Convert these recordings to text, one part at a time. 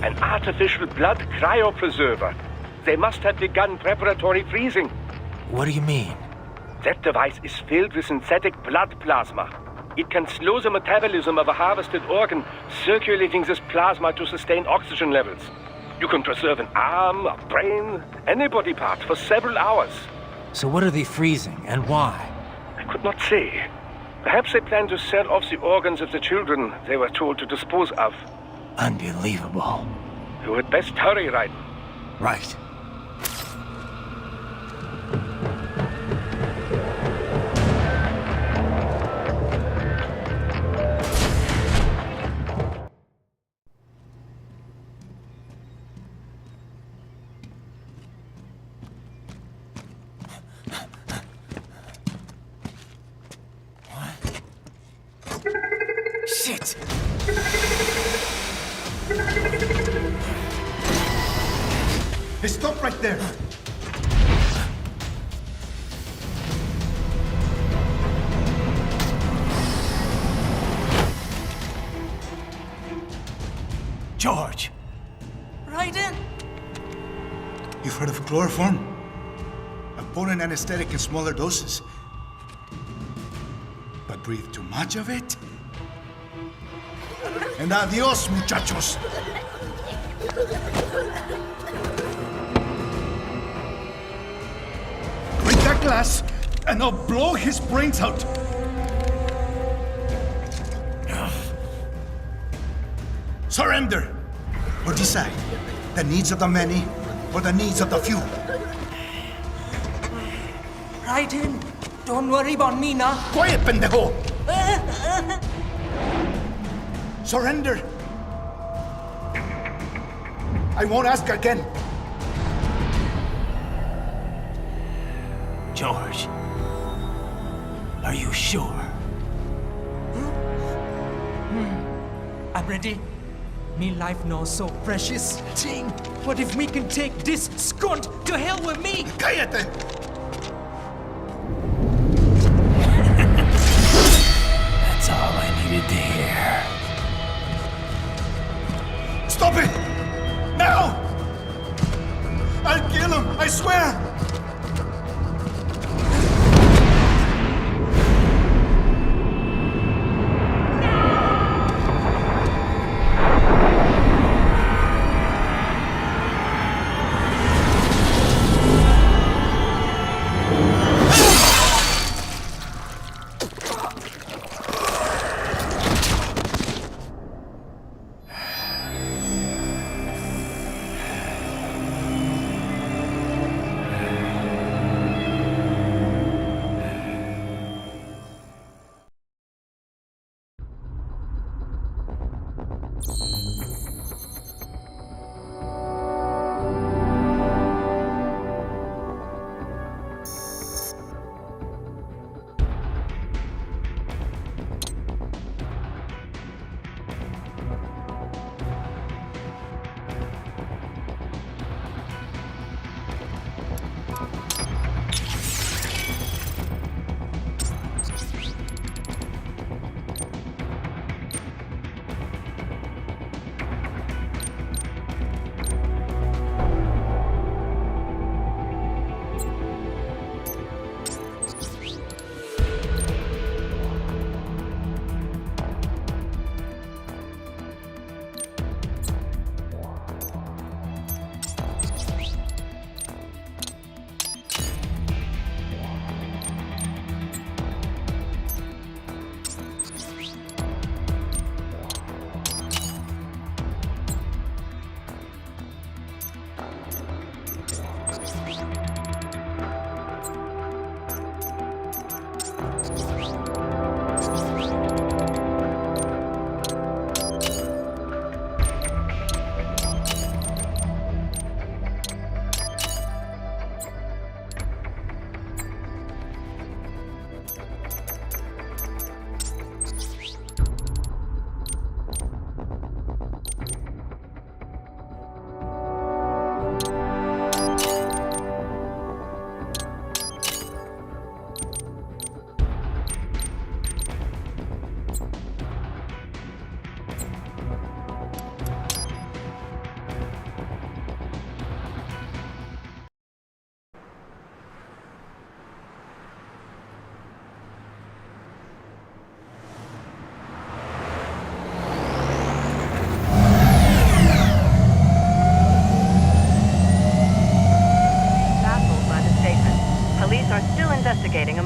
An artificial blood cryopreserver. They must have begun preparatory freezing. What do you mean? That device is filled with synthetic blood plasma. It can slow the metabolism of a harvested organ, circulating this plasma to sustain oxygen levels. You can preserve an arm, a brain, any body part for several hours. So what are they freezing, and why? I could not say. Perhaps they plan to sell off the organs of the children they were told to dispose of. Unbelievable. You had best hurry, Raiden. Right. Shit! Hey, stop right there! George! Raiden! You've heard of chloroform? A potent anesthetic in smaller doses. But breathe too much of it? And adios, muchachos! Break that glass, and I'll blow his brains out! Surrender! Or decide, the needs of the many, or the needs of the few. Raiden, don't worry about me now. Quiet, pendejo! Surrender! I won't ask again. George, are you sure? I'm ready. Me life now so precious. Ting, what if we can take this skunt to hell with me? Cállate! That's all I needed to hear. Stop it! Now! I'll kill him, I swear!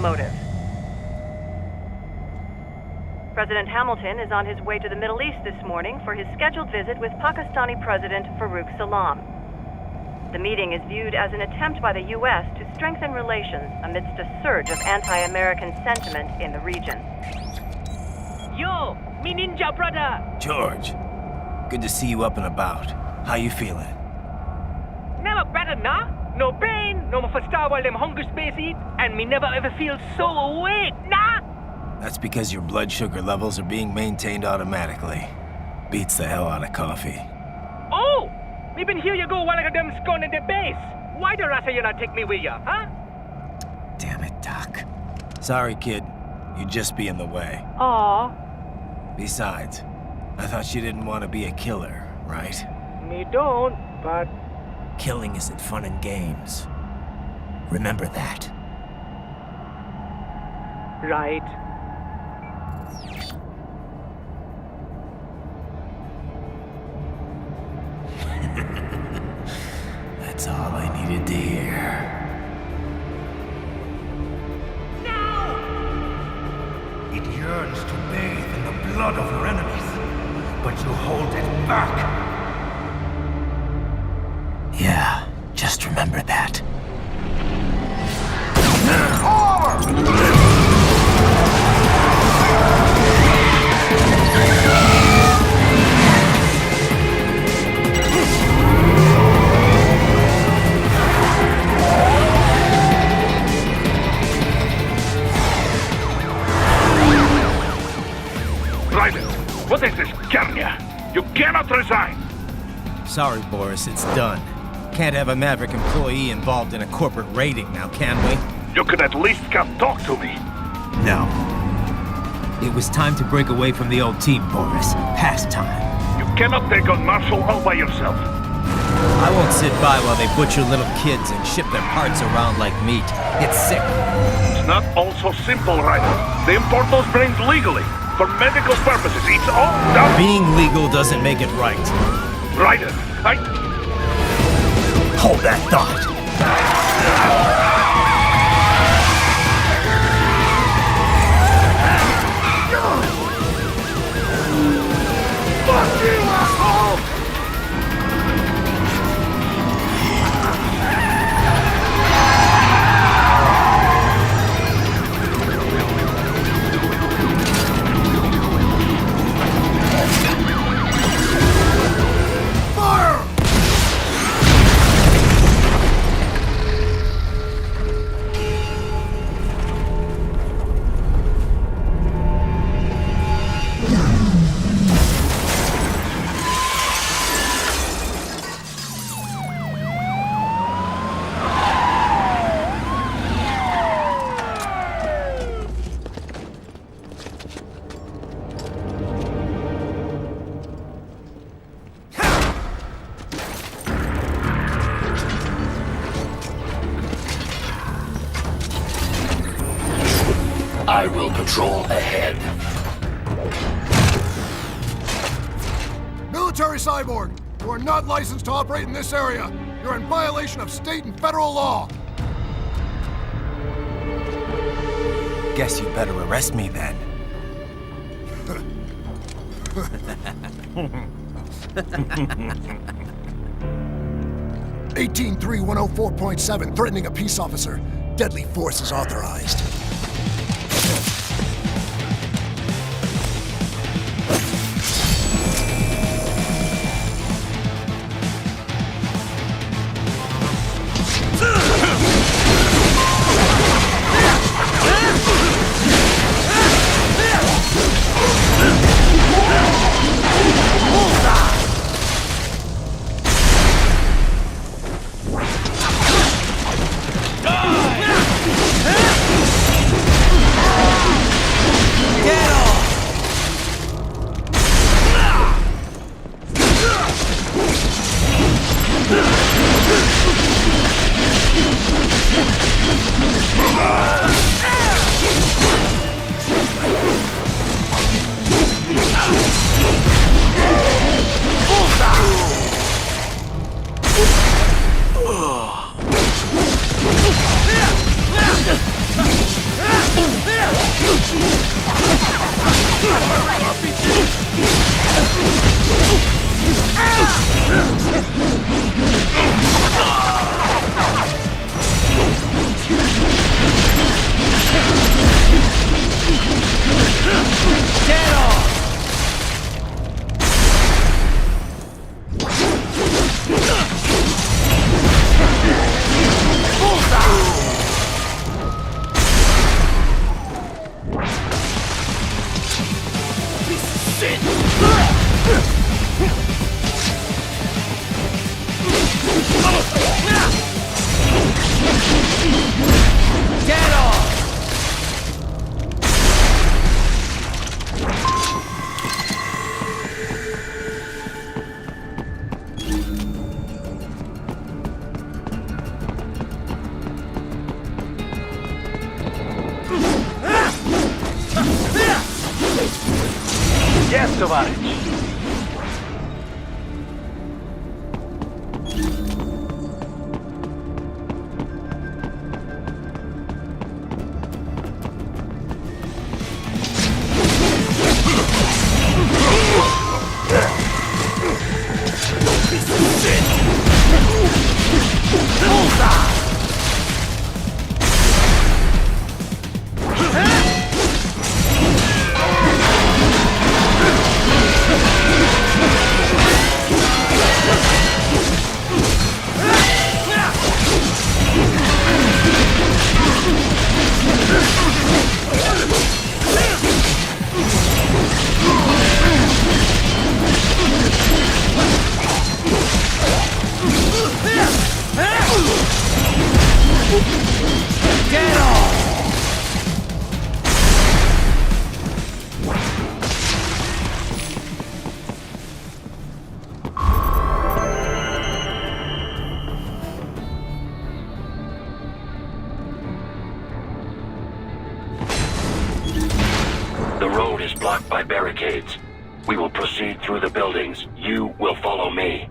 motive. President Hamilton is on his way to the Middle East this morning for his scheduled visit with Pakistani President Farouk Salam. The meeting is viewed as an attempt by the U.S. to strengthen relations amidst a surge of anti-American sentiment in the region. Yo, me ninja brother! George, good to see you up and about. How you feeling? Never better, nah? No pain, no more for star while them hunger space eat, and me never ever feel so awake, nah? That's because your blood sugar levels are being maintained automatically. Beats the hell out of coffee. Oh! Me been here you go while I got them scone in the base. Why the rasta you not take me with ya, huh? Damn it, Doc. Sorry, kid. You'd just be in the way. Aw. Besides, I thought you didn't want to be a killer, right? Me don't, but... Killing isn't fun and games. Remember that. Right. That's all I needed to hear. It yearns to bathe in the blood of your enemies, but you hold it back. Yeah, just remember that. What is this, Kenya? You cannot resign! Sorry, Boris, it's done. Can't have a Maverick employee involved in a corporate raiding now, can we? You can at least come talk to me. No. It was time to break away from the old team, Boris. Past time. You cannot take on Marshall all by yourself. I won't sit by while they butcher little kids and ship their parts around like meat. It's sick. It's not all so simple, Ryder. They import those brains legally. For medical purposes, it's all done. Being legal doesn't make it right. Ryder, Hold that thought. Fuck you, asshole! I will patrol ahead. Military cyborg, you are not licensed to operate in this area. You're in violation of state and federal law. Guess you better arrest me then. 183-104.7, threatening a peace officer. Deadly force is authorized. The road is blocked by barricades. We will proceed through the buildings. You will follow me.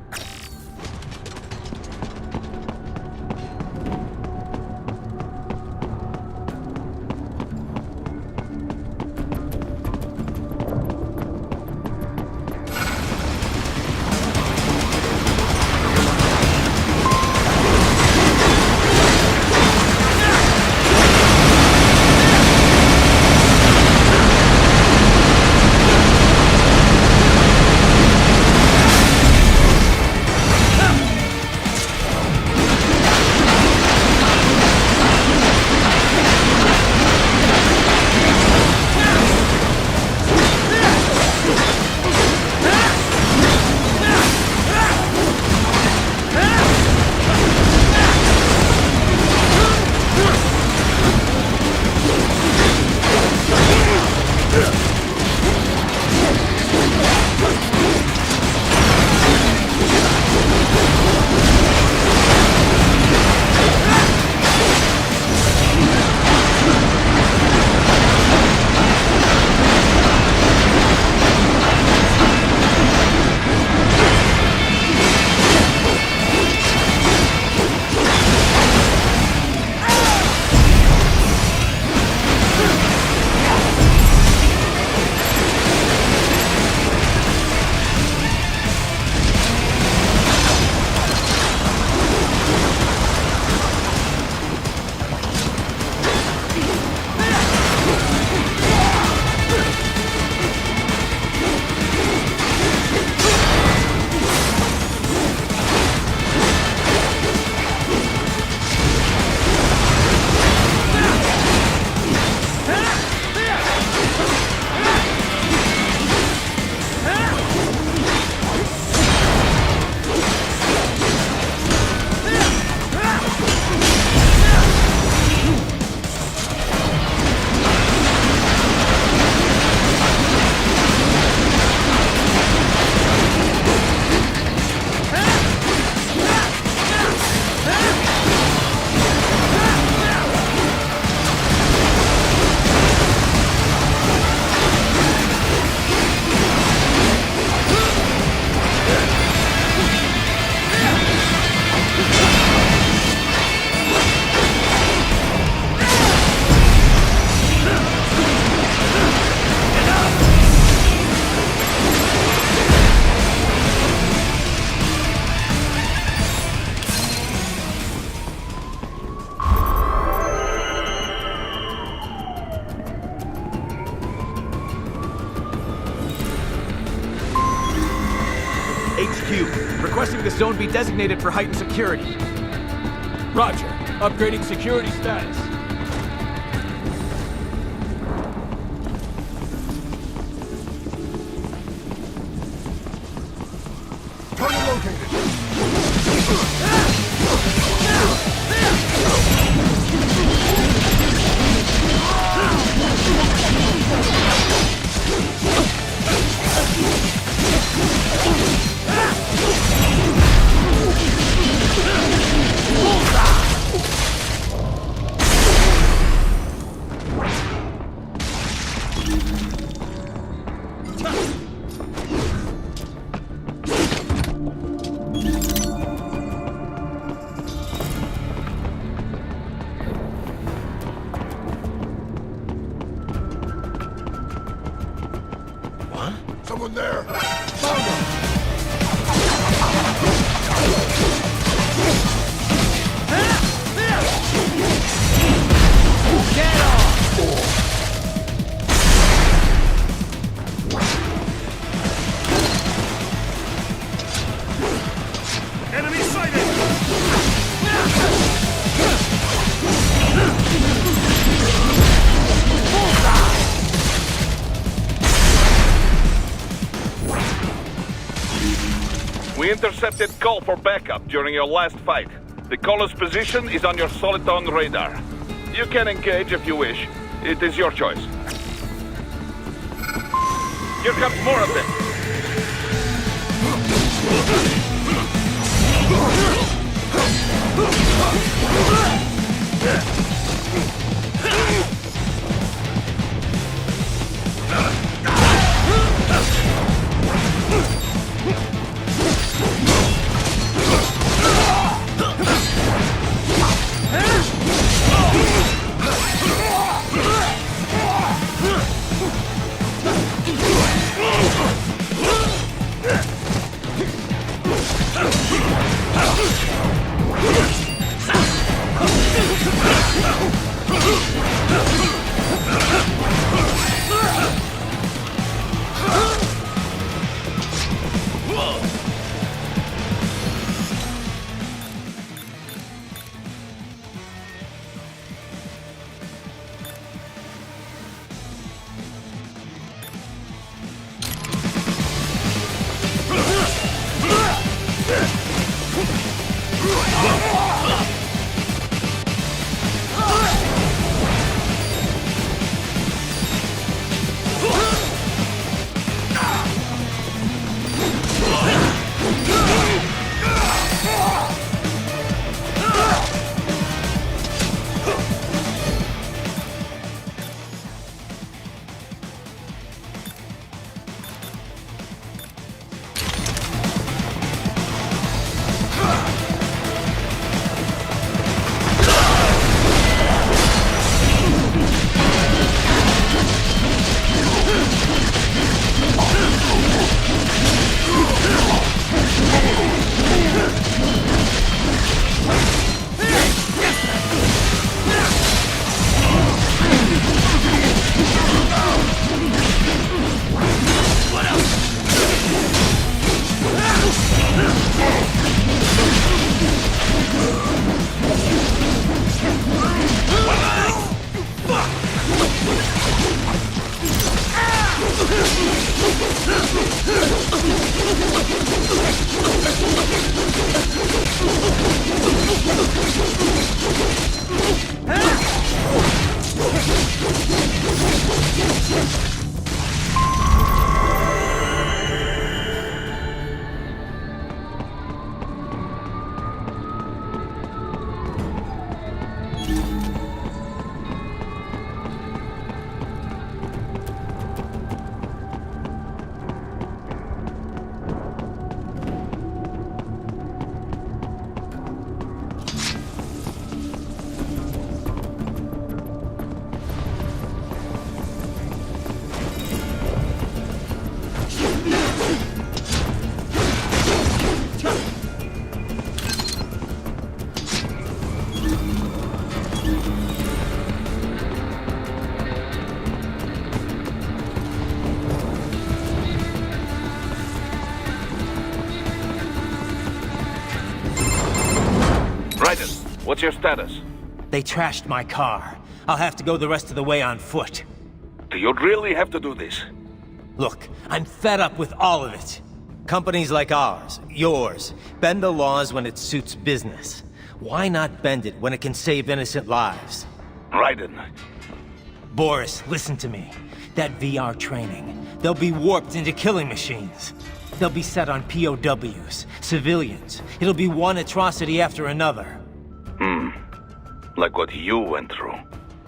Requesting the zone be designated for heightened security. Roger. Upgrading security status. Target located. in there! Found him! Get off! Enemy sighted! We intercepted call for backup during your last fight. The caller's position is on your Soliton radar. You can engage if you wish. It is your choice. Here comes more of them. What's your status? They trashed my car. I'll have to go the rest of the way on foot. Do you really have to do this? Look, I'm fed up with all of it. Companies like ours, yours, bend the laws when it suits business. Why not bend it when it can save innocent lives? Raiden. Boris, listen to me. That VR training, they'll be warped into killing machines. They'll be set on POWs, civilians. It'll be one atrocity after another. Like what you went through.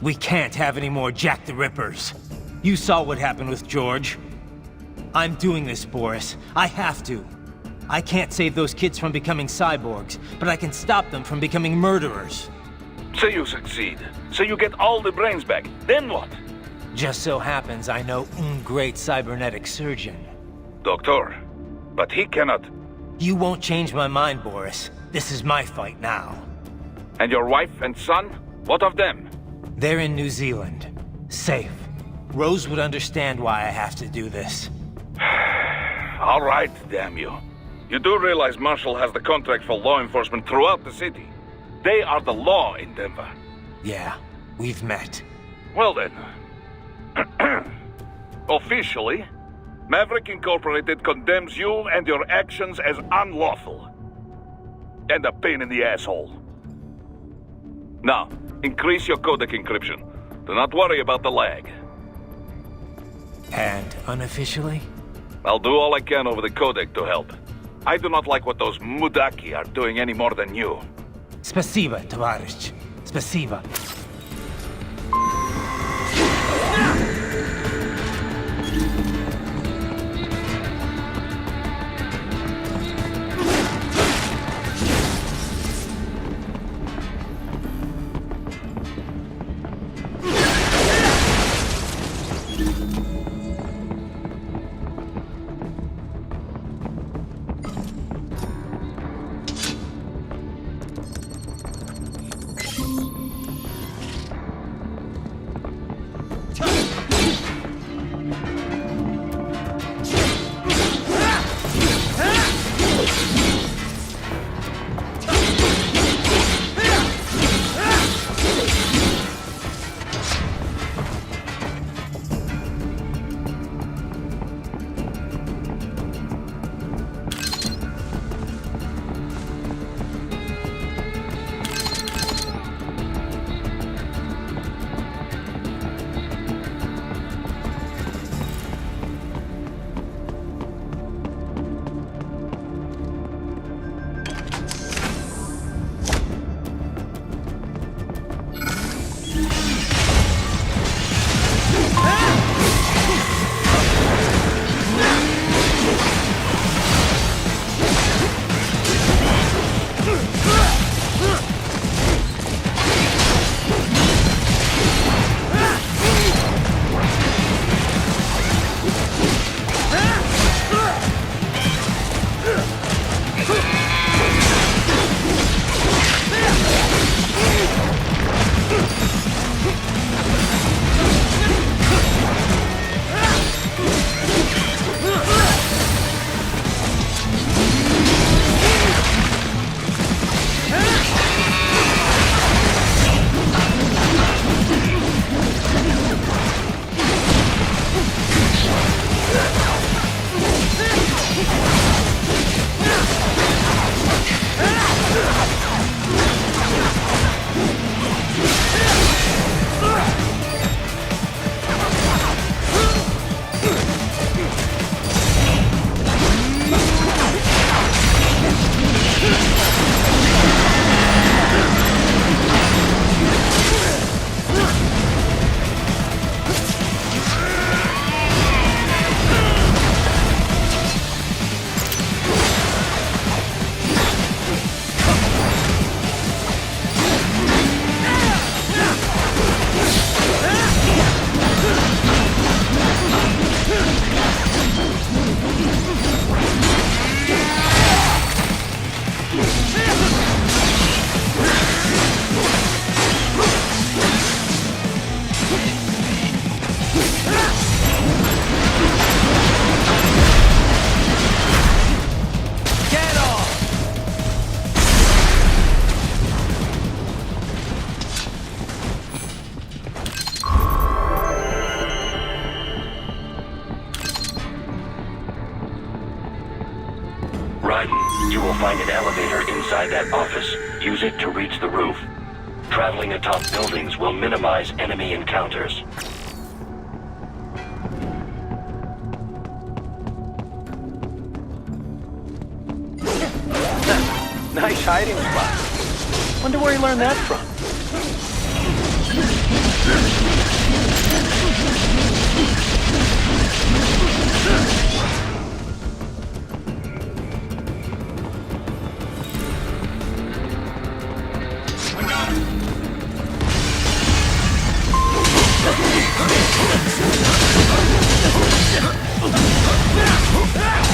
We can't have any more Jack the Rippers. You saw what happened with George. I'm doing this, Boris. I have to. I can't save those kids from becoming cyborgs, but I can stop them from becoming murderers. Say you succeed. Say you get all the brains back. Then what? Just so happens I know great cybernetic surgeon. Doctor. But he cannot. You won't change my mind, Boris. This is my fight now. And your wife and son? What of them? They're in New Zealand. Safe. Rose would understand why I have to do this. All right, damn you. You do realize Marshall has the contract for law enforcement throughout the city. They are the law in Denver. Yeah, we've met. Well then. Officially, Maverick Incorporated condemns you and your actions as unlawful. And a pain in the asshole. Now, increase your codec encryption. Do not worry about the lag. And unofficially? I'll do all I can over the codec to help. I do not like what those Mudaki are doing any more than you. Spasiba, Tavarish. Spasiba. You will find an elevator inside that office. Use it to reach the roof. Traveling atop buildings will minimize enemy encounters. Nice hiding spot. Wonder where he learned that from. Ah!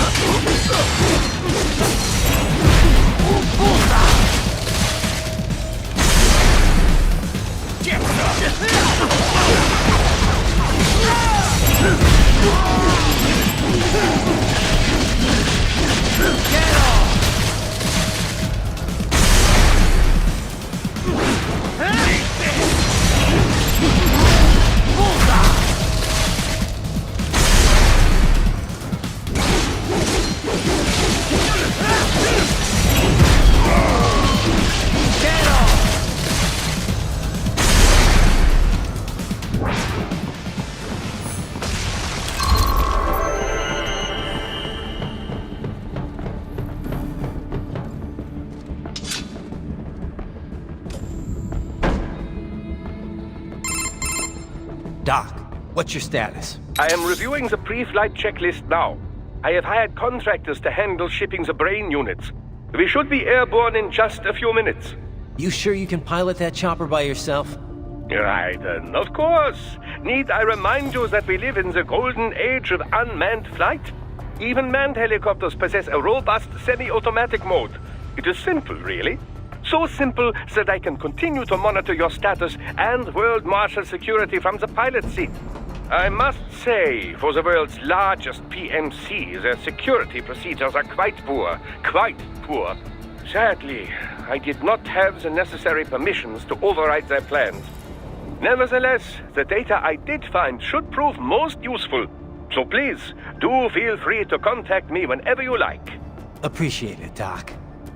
Doc, what's your status? I am reviewing the pre-flight checklist now. I have hired contractors to handle shipping the brain units. We should be airborne in just a few minutes. You sure you can pilot that chopper by yourself? Raiden, of course. Need I remind you that we live in the golden age of unmanned flight? Even manned helicopters possess a robust semi-automatic mode. It is simple, really. So simple that I can continue to monitor your status and world marshal security from the pilot seat. I must say, for the world's largest PMC, their security procedures are quite poor. Quite poor. Sadly, I did not have the necessary permissions to override their plans. Nevertheless, the data I did find should prove most useful. So please, do feel free to contact me whenever you like. Appreciate it, Doc.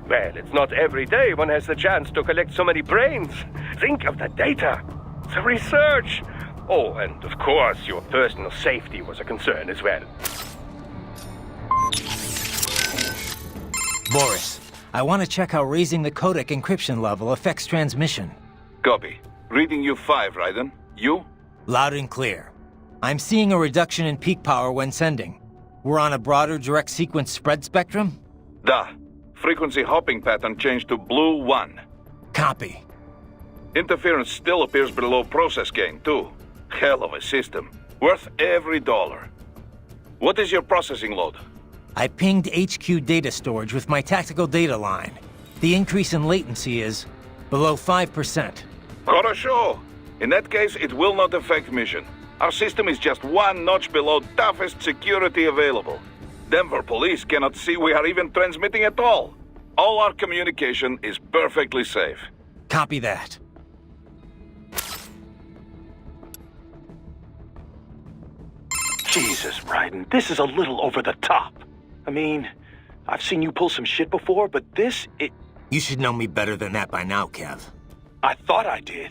Well, it's not every day one has the chance to collect so many brains. Think of the data, the research. Oh, and of course, your personal safety was a concern as well. Boris, I want to check how raising the codec encryption level affects transmission. Copy. Reading you 5, Raiden. You? Loud and clear. I'm seeing a reduction in peak power when sending. We're on a broader direct sequence spread spectrum? Da. Frequency hopping pattern changed to blue 1. Copy. Interference still appears below process gain, too. Hell of a system. Worth every dollar. What is your processing load? I pinged HQ data storage with my tactical data line. The increase in latency is below 5%. Хорошо. In that case, it will not affect mission. Our system is just one notch below toughest security available. Denver police cannot see we are even transmitting at all. All our communication is perfectly safe. Copy that. Jesus, Raiden, this is a little over the top. I mean, I've seen you pull some shit before, but this, You should know me better than that by now, Kev. I thought I did.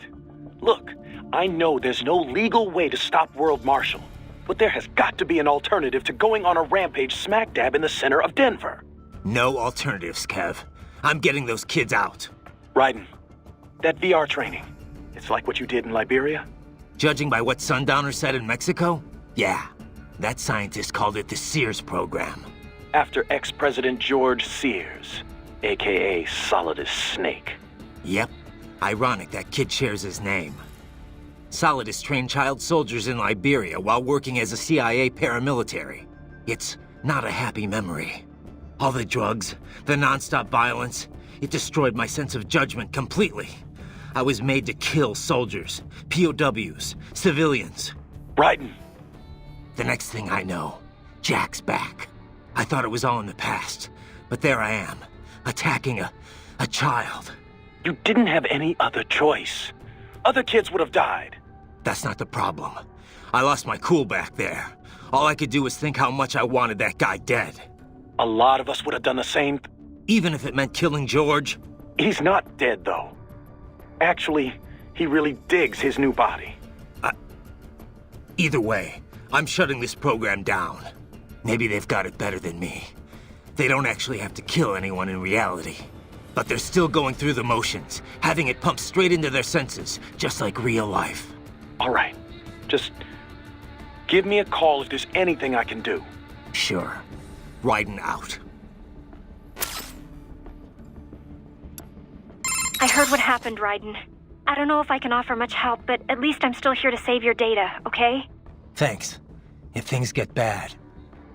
Look, I know there's no legal way to stop World Marshal, but there has got to be an alternative to going on a rampage smack dab in the center of Denver. No alternatives, Kev. I'm getting those kids out. Raiden, that VR training, it's like what you did in Liberia? Judging by what Sundowner said in Mexico, yeah. That scientist called it the Sears program. After ex-President George Sears, a.k.a. Solidus Snake. Yep. Ironic that kid shares his name. Solidus trained child soldiers in Liberia while working as a CIA paramilitary. It's not a happy memory. All the drugs, the non-stop violence, it destroyed my sense of judgment completely. I was made to kill soldiers, POWs, civilians. Raiden. The next thing I know, Jack's back. I thought it was all in the past, but there I am, attacking a child. You didn't have any other choice. Other kids would have died. That's not the problem. I lost my cool back there. All I could do was think how much I wanted that guy dead. A lot of us would have done the same. Even if it meant killing George? He's not dead, though. Actually, he really digs his new body. Either way, I'm shutting this program down. Maybe they've got it better than me. They don't actually have to kill anyone in reality. But they're still going through the motions, having it pumped straight into their senses, just like real life. All right. Just give me a call if there's anything I can do. Sure. Raiden out. I heard what happened, Raiden. I don't know if I can offer much help, but at least I'm still here to save your data, okay? Thanks. If things get bad,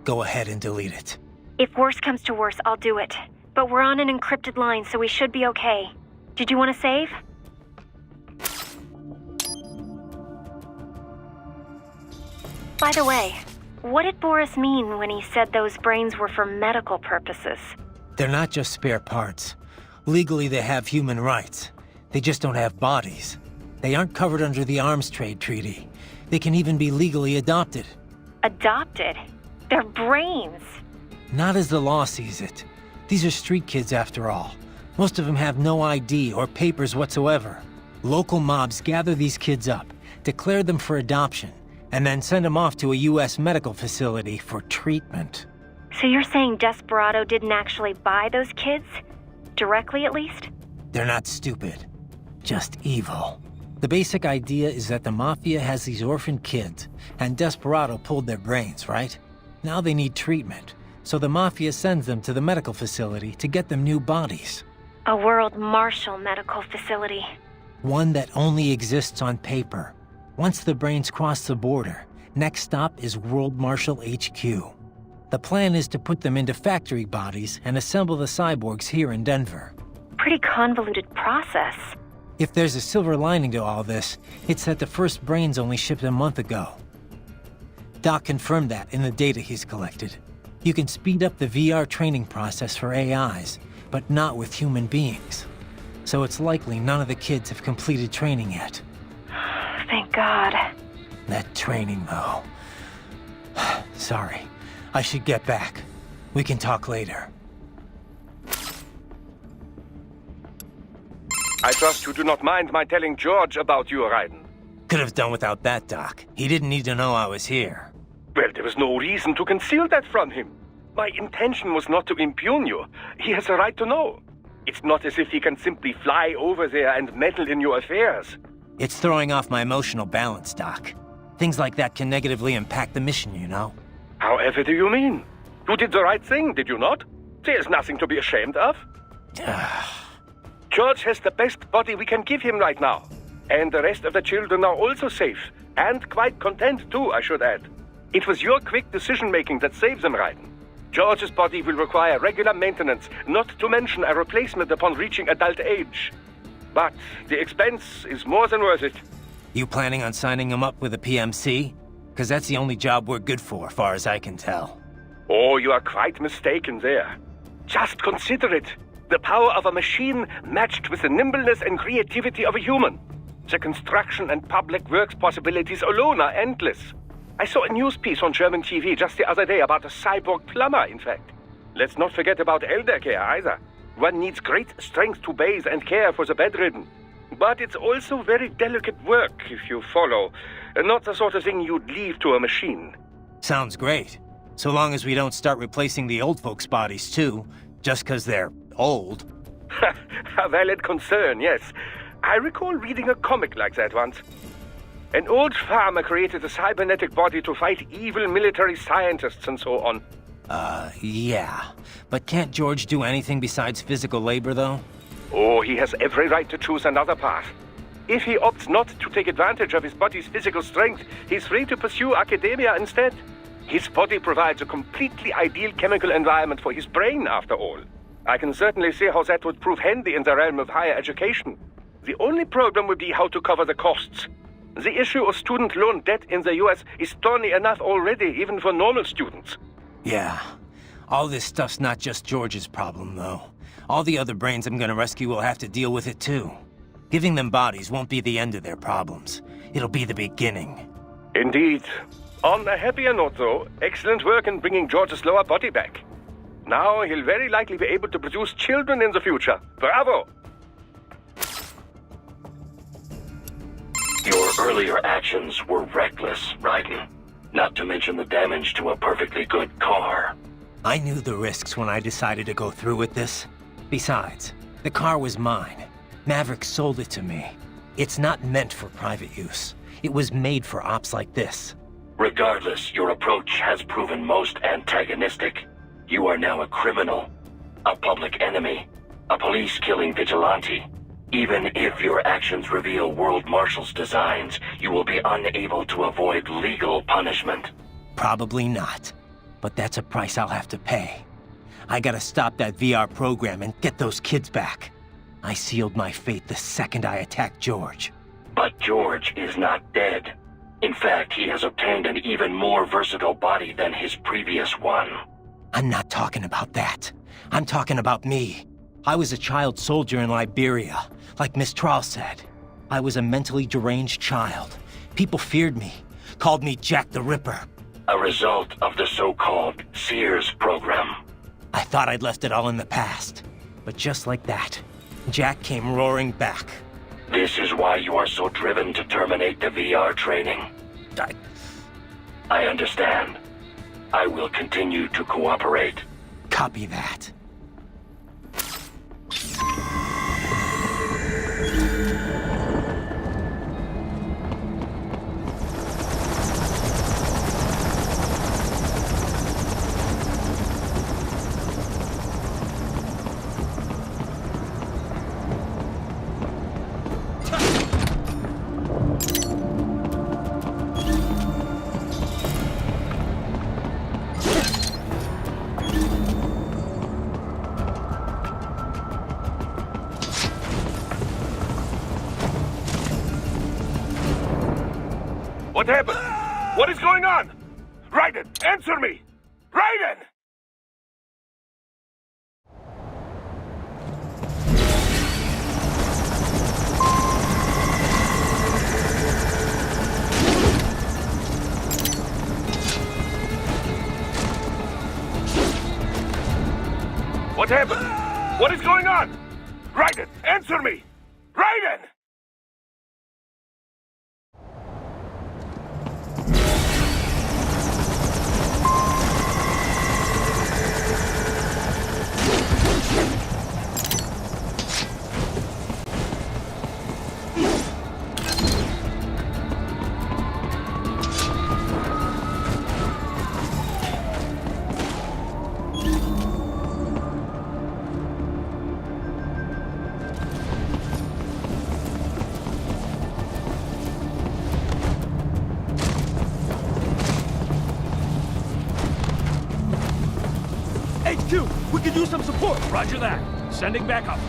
go ahead and delete it. If worse comes to worse, I'll do it. But we're on an encrypted line, so we should be okay. Did you want to save? By the way, what did Boris mean when he said those brains were for medical purposes? They're not just spare parts. Legally, they have human rights. They just don't have bodies. They aren't covered under the Arms Trade Treaty. They can even be legally adopted. Adopted? They're brains. Not as the law sees it. These are street kids after all. Most of them have no ID or papers whatsoever. Local mobs gather these kids up, declare them for adoption, and then send them off to a U.S. medical facility for treatment. So you're saying Desperado didn't actually buy those kids? Directly, at least? They're not stupid. Just evil. The basic idea is that the Mafia has these orphan kids, and Desperado pulled their brains, right? Now they need treatment, so the Mafia sends them to the medical facility to get them new bodies. A World Marshal medical facility. One that only exists on paper. Once the brains cross the border, next stop is World Marshal HQ. The plan is to put them into factory bodies and assemble the cyborgs here in Denver. Pretty convoluted process. If there's a silver lining to all this, it's that the first brains only shipped a month ago. Doc confirmed that in the data he's collected. You can speed up the VR training process for AIs, but not with human beings. So it's likely none of the kids have completed training yet. Thank God. That training, though. Sorry. I should get back. We can talk later. I trust you do not mind my telling George about you, Raiden. Could have done without that, Doc. He didn't need to know I was here. Well, there was no reason to conceal that from him. My intention was not to impugn you. He has a right to know. It's not as if he can simply fly over there and meddle in your affairs. It's throwing off my emotional balance, Doc. Things like that can negatively impact the mission, you know? However do you mean? You did the right thing, did you not? There's nothing to be ashamed of. George has the best body we can give him right now. And the rest of the children are also safe. And quite content too, I should add. It was your quick decision-making that saved them, Raiden. George's body will require regular maintenance, not to mention a replacement upon reaching adult age. But the expense is more than worth it. You planning on signing him up with a PMC? Because that's the only job we're good for, far as I can tell. Oh, you are quite mistaken there. Just consider it. The power of a machine matched with the nimbleness and creativity of a human. The construction and public works possibilities alone are endless. I saw a news piece on German TV just the other day about a cyborg plumber, in fact. Let's not forget about elder care either. One needs great strength to bathe and care for the bedridden. But it's also very delicate work, if you follow. Not the sort of thing you'd leave to a machine. Sounds great. So long as we don't start replacing the old folks' bodies too, just because they're old. A valid concern, yes. I recall reading a comic like that once. An old farmer created a cybernetic body to fight evil military scientists and so on. Yeah. But can't George do anything besides physical labor, though? Oh, he has every right to choose another path. If he opts not to take advantage of his body's physical strength, he's free to pursue academia instead. His body provides a completely ideal chemical environment for his brain, after all. I can certainly see how that would prove handy in the realm of higher education. The only problem would be how to cover the costs. The issue of student loan debt in the US is thorny enough already, even for normal students. Yeah. All this stuff's not just George's problem, though. All the other brains I'm gonna rescue will have to deal with it, too. Giving them bodies won't be the end of their problems. It'll be the beginning. Indeed. On a happier note, though, excellent work in bringing George's lower body back. Now he'll very likely be able to produce children in the future. Bravo! Your earlier actions were reckless, Raiden. Not to mention the damage to a perfectly good car. I knew the risks when I decided to go through with this. Besides, the car was mine. Maverick sold it to me. It's not meant for private use. It was made for ops like this. Regardless, your approach has proven most antagonistic. You are now a criminal, a public enemy, a police-killing vigilante. Even if your actions reveal World Marshal's designs, you will be unable to avoid legal punishment. Probably not. But that's a price I'll have to pay. I gotta stop that VR program and get those kids back. I sealed my fate the second I attacked George. But George is not dead. In fact, he has obtained an even more versatile body than his previous one. I'm not talking about that. I'm talking about me. I was a child soldier in Liberia, like Miss Trawl said. I was a mentally deranged child. People feared me, called me Jack the Ripper. A result of the so-called Sears program. I thought I'd left it all in the past. But just like that, Jack came roaring back. This is why you are so driven to terminate the VR training. I understand. I will continue to cooperate. Copy that. What happened? What is going on? Raiden, answer me! Raiden! What happened? What is going on? Raiden, answer me! Raiden! HQ, we could use some support. Roger that. Sending back up.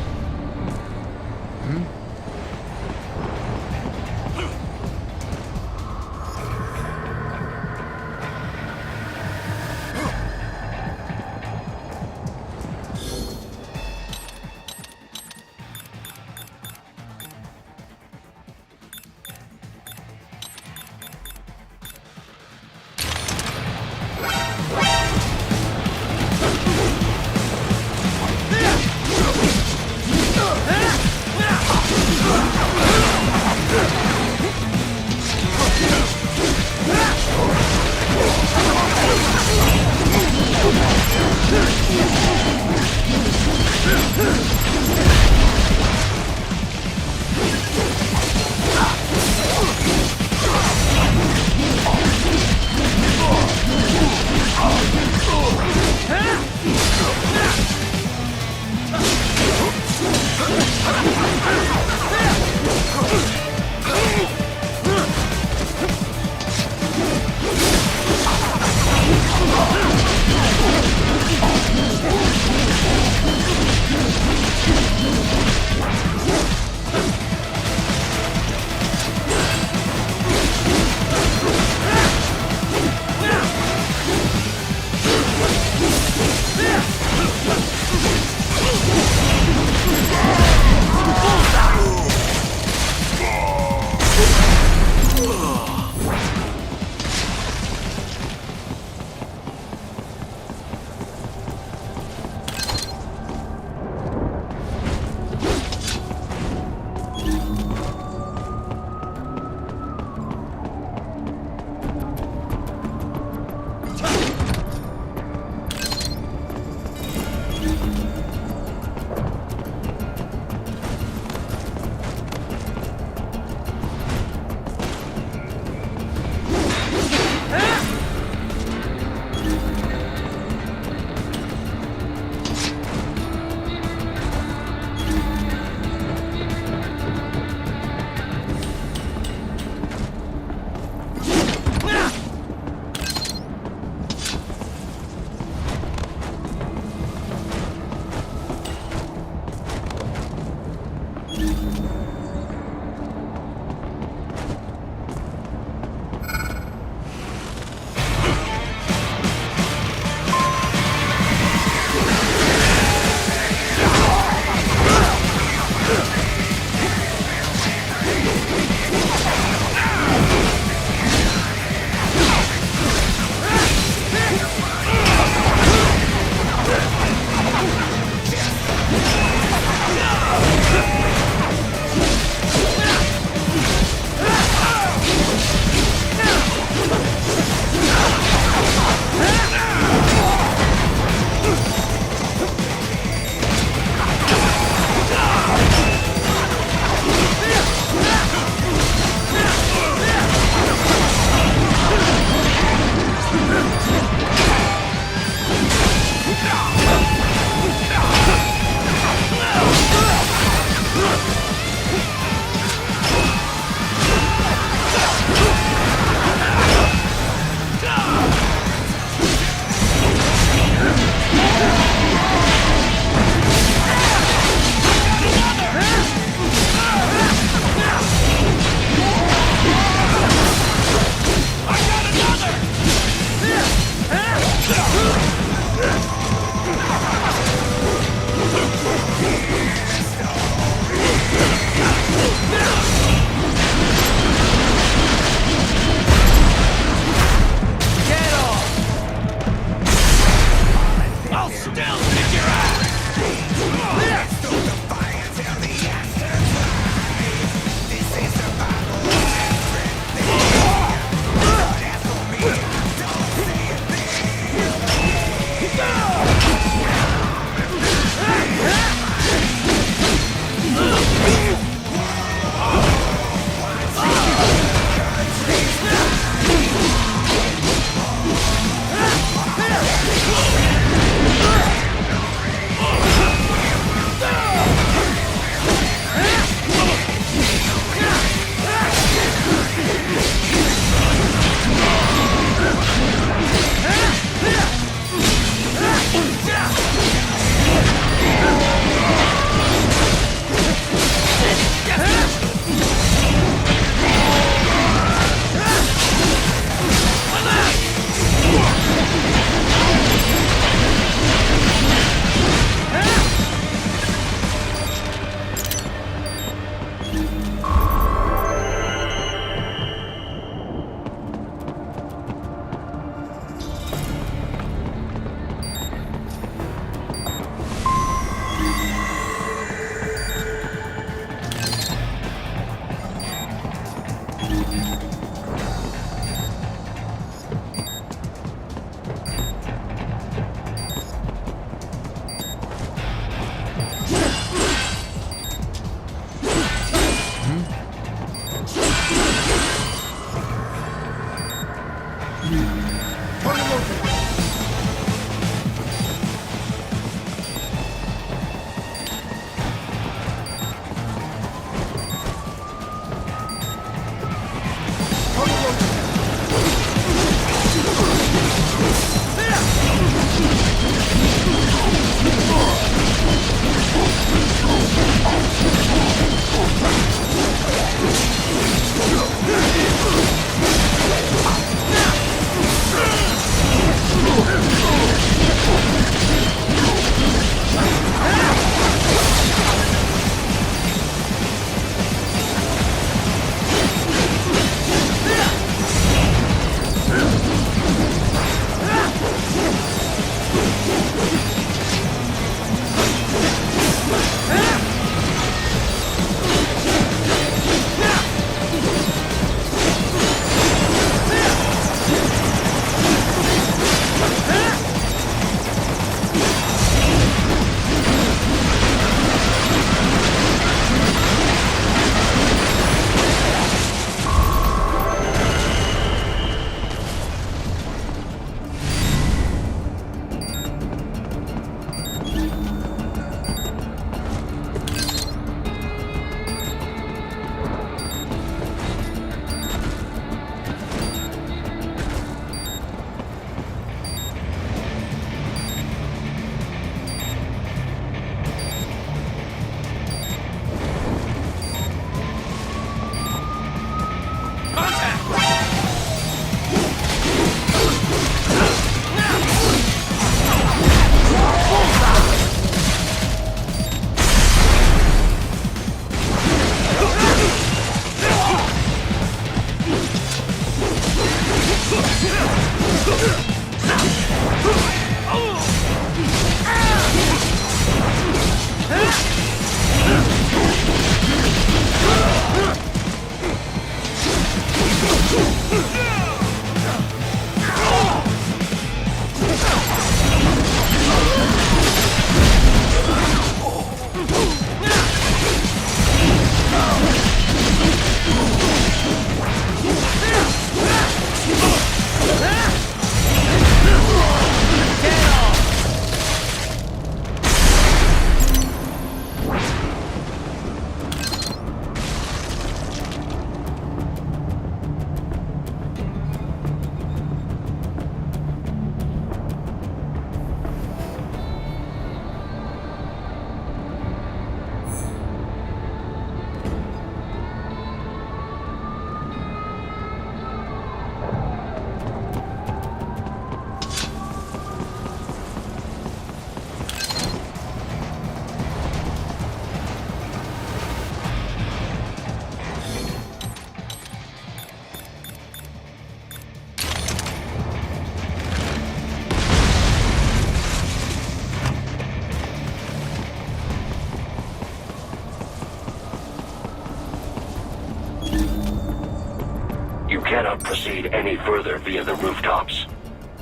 cannot proceed any further via the rooftops.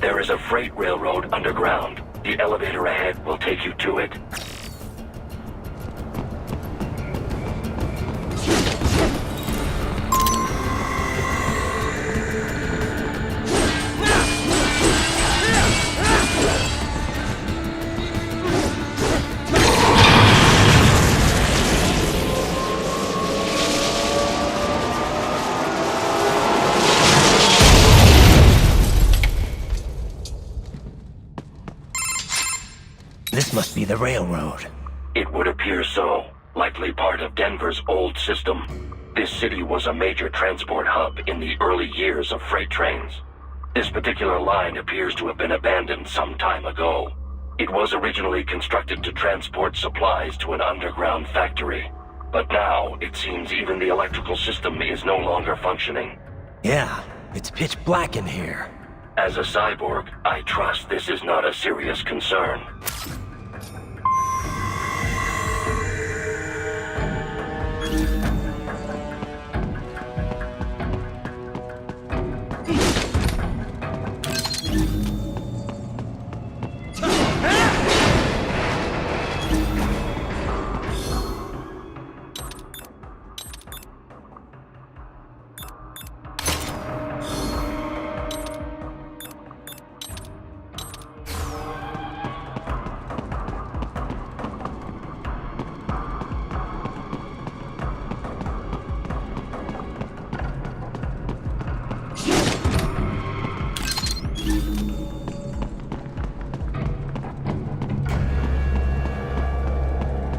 There is a freight railroad underground. The elevator ahead will take you to it. This must be the railroad. It would appear so. Likely part of Denver's old system. This city was a major transport hub in the early years of freight trains. This particular line appears to have been abandoned some time ago. It was originally constructed to transport supplies to an underground factory. But now, it seems even the electrical system is no longer functioning. Yeah, it's pitch black in here. As a cyborg, I trust this is not a serious concern.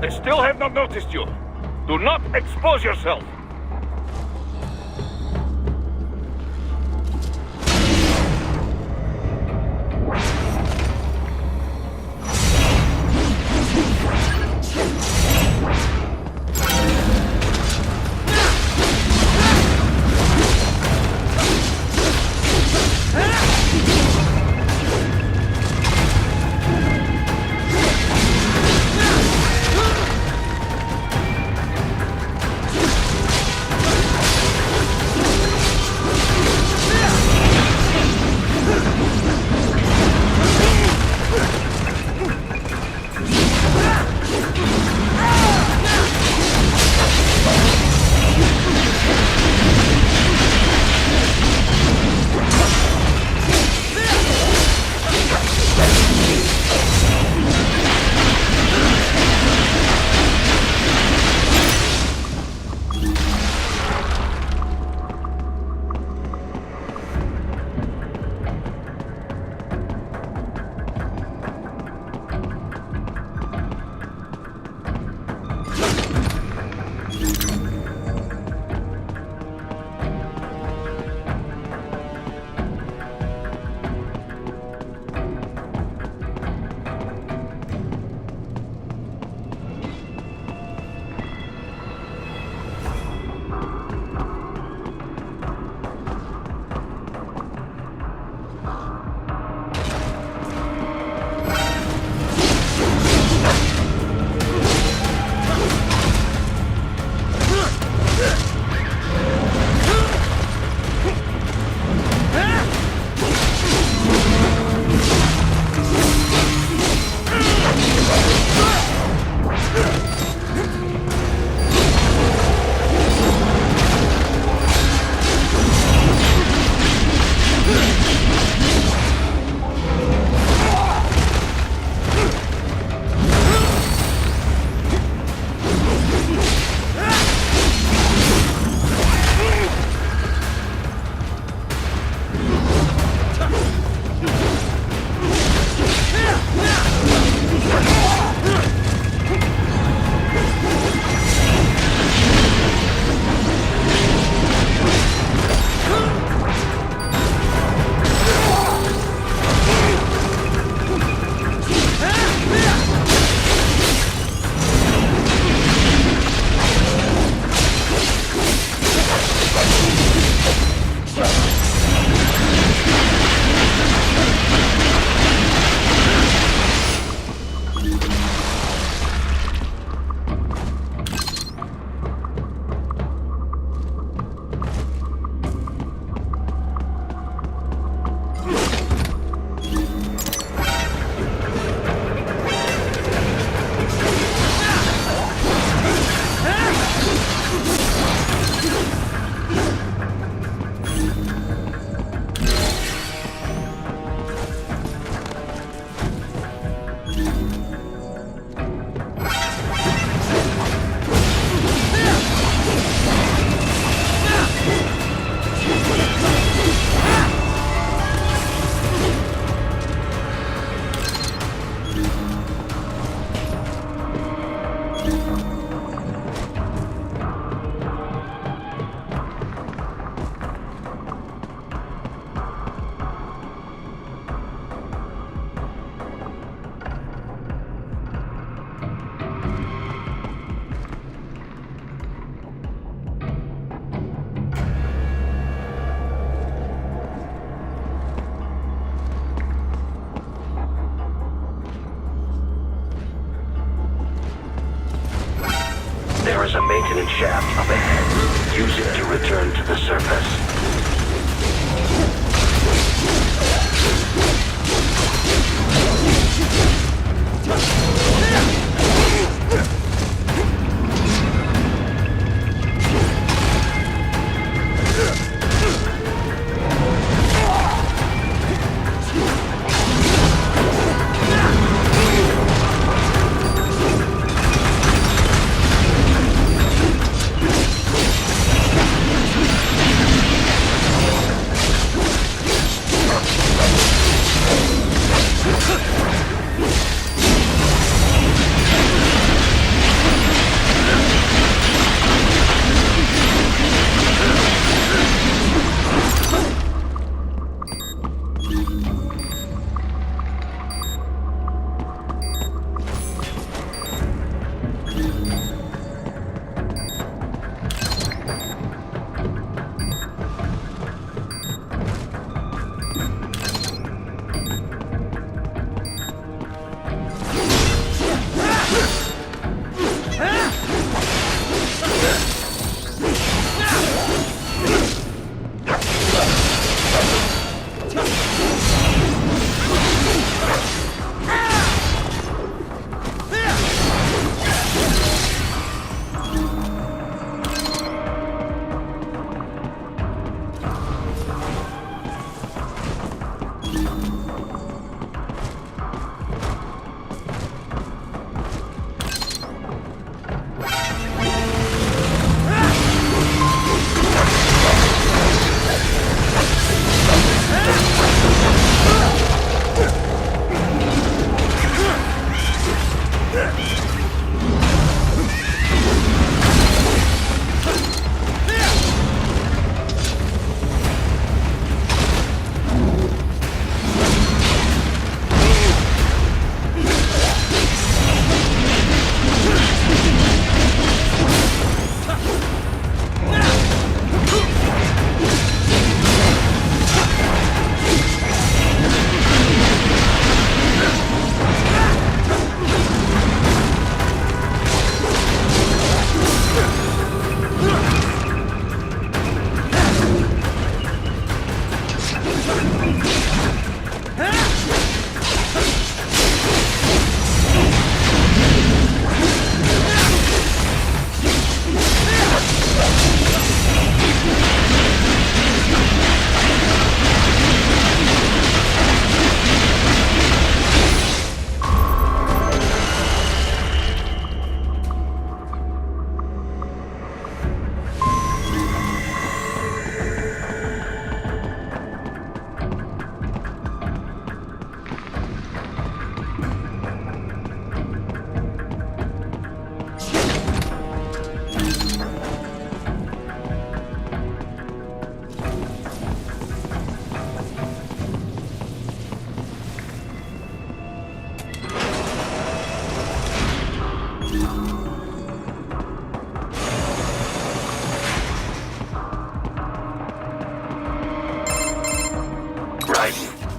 They still have not noticed you. Do not expose yourself. alien shaft up ahead. Use it to return to the surface.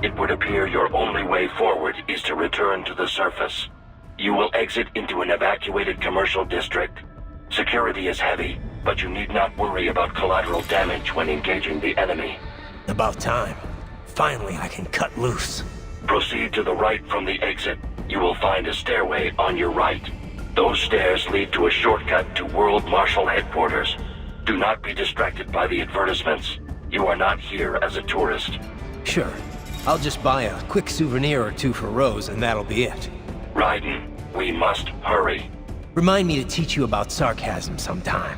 It would appear your only way forward is to return to the surface. You will exit into an evacuated commercial district. Security is heavy, but you need not worry about collateral damage when engaging the enemy. About time. Finally, I can cut loose. Proceed to the right from the exit. You will find a stairway on your right. Those stairs lead to a shortcut to World Marshal Headquarters. Do not be distracted by the advertisements. You are not here as a tourist. Sure. I'll just buy a quick souvenir or two for Rose, and that'll be it. Raiden, we must hurry. Remind me to teach you about sarcasm sometime.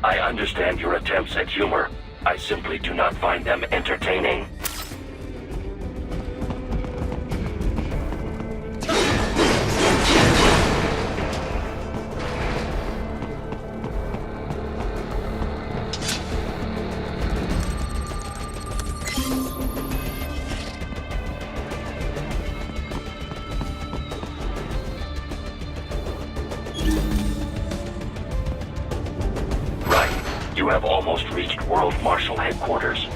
I understand your attempts at humor. I simply do not find them entertaining. You have almost reached World Marshal Headquarters.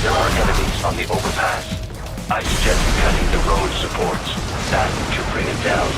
There are enemies on the overpass. I suggest cutting the road supports. That should bring it down.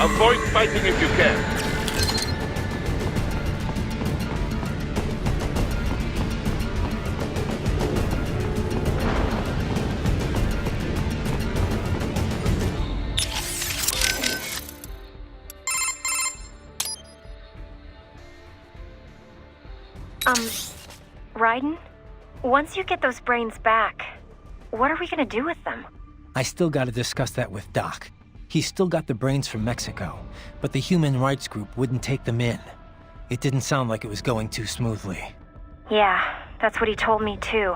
Avoid fighting if you can. Raiden? Once you get those brains back, what are we gonna do with them? I still gotta discuss that with Doc. He's still got the brains from Mexico, but the human rights group wouldn't take them in. It didn't sound like it was going too smoothly. Yeah, that's what he told me too.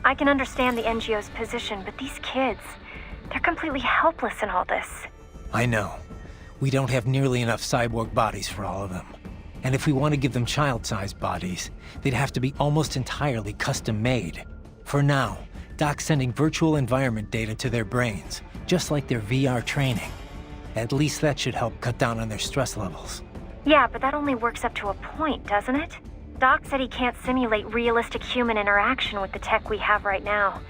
I can understand the NGO's position, but these kids, they're completely helpless in all this. I know. We don't have nearly enough cyborg bodies for all of them. And if we want to give them child-sized bodies, they'd have to be almost entirely custom-made. For now, Doc's sending virtual environment data to their brains, just like their VR training. At least that should help cut down on their stress levels. Yeah, but that only works up to a point, doesn't it? Doc said he can't simulate realistic human interaction with the tech we have right now.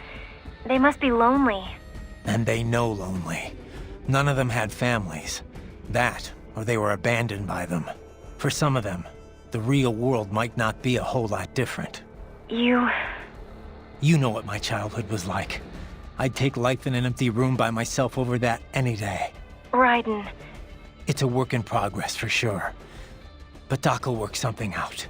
They must be lonely. And they know lonely. None of them had families. That, or they were abandoned by them. For some of them, the real world might not be a whole lot different. You know what my childhood was like. I'd take life in an empty room by myself over that any day. Raiden. It's a work in progress, for sure. But Doc will work something out.